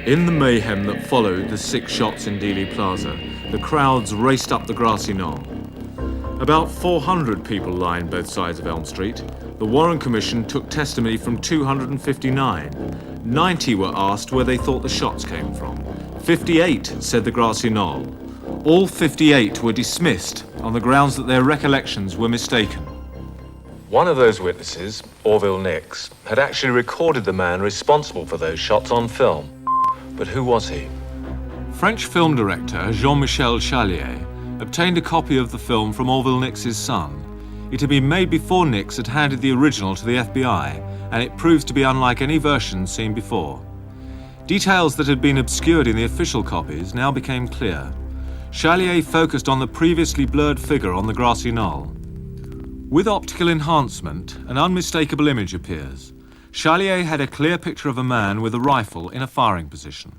In the mayhem that followed the 6 shots in Dealey Plaza, the crowds raced up the grassy knoll. About 400 people lined both sides of Elm Street. The Warren Commission took testimony from 259. 90 were asked where they thought the shots came from. 58 said the grassy knoll. All 58 were dismissed on the grounds that their recollections were mistaken. One of those witnesses, Orville Nix, had actually recorded the man responsible for those shots on film. But who was he? French film director Jean-Michel Chalier obtained a copy of the film from Orville Nix's son. It had been made before Nix had handed the original to the FBI, and it proves to be unlike any version seen before. Details that had been obscured in the official copies now became clear. Chalier focused on the previously blurred figure on the grassy knoll. With optical enhancement, an unmistakable image appears. Chalier had a clear picture of a man with a rifle in a firing position.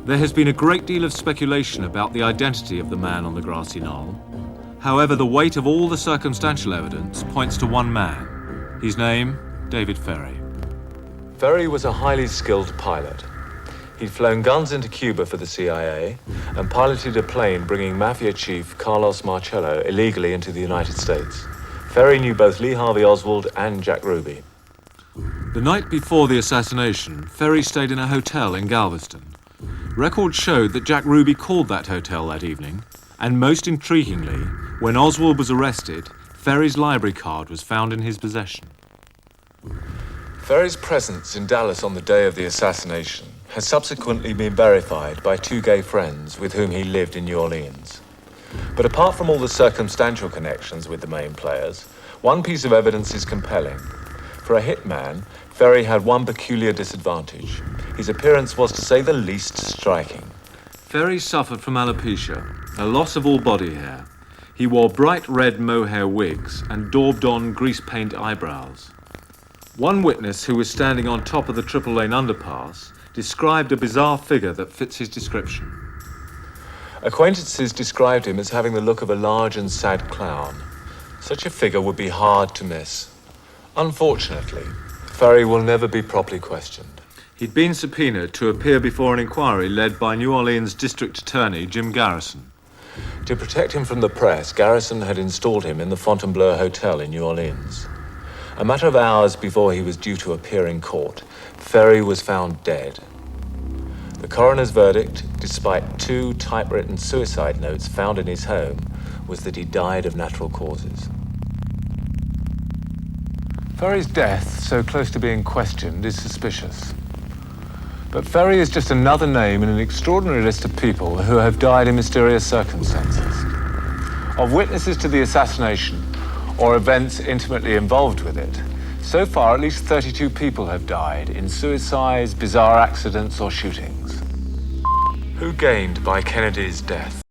There has been a great deal of speculation about the identity of the man on the grassy knoll. However, the weight of all the circumstantial evidence points to one man. His name, David Ferry. Ferry was a highly skilled pilot. He'd flown guns into Cuba for the CIA and piloted a plane bringing Mafia chief Carlos Marcello illegally into the United States. Ferry knew both Lee Harvey Oswald and Jack Ruby. The night before the assassination, Ferry stayed in a hotel in Galveston. Records showed that Jack Ruby called that hotel that evening, and most intriguingly, when Oswald was arrested, Ferry's library card was found in his possession. Ferry's presence in Dallas on the day of the assassination has subsequently been verified by 2 gay friends with whom he lived in New Orleans. But apart from all the circumstantial connections with the main players, one piece of evidence is compelling. For a hitman, Ferry had one peculiar disadvantage. His appearance was, to say the least, striking. Ferry suffered from alopecia, a loss of all body hair. He wore bright red mohair wigs and daubed on grease paint eyebrows. One witness who was standing on top of the Triple Lane underpass described a bizarre figure that fits his description. Acquaintances described him as having the look of a large and sad clown. Such a figure would be hard to miss. Unfortunately, Ferry will never be properly questioned. He'd been subpoenaed to appear before an inquiry led by New Orleans District Attorney Jim Garrison. To protect him from the press, Garrison had installed him in the Fontainebleau Hotel in New Orleans. A matter of hours before he was due to appear in court, Ferry was found dead. The coroner's verdict, despite 2 typewritten suicide notes found in his home, was that he died of natural causes. Ferry's death, so close to being questioned, is suspicious. But Ferry is just another name in an extraordinary list of people who have died in mysterious circumstances. Of witnesses to the assassination, or events intimately involved with it, so far at least 32 people have died in suicides, bizarre accidents, or shootings. Who gained by Kennedy's death?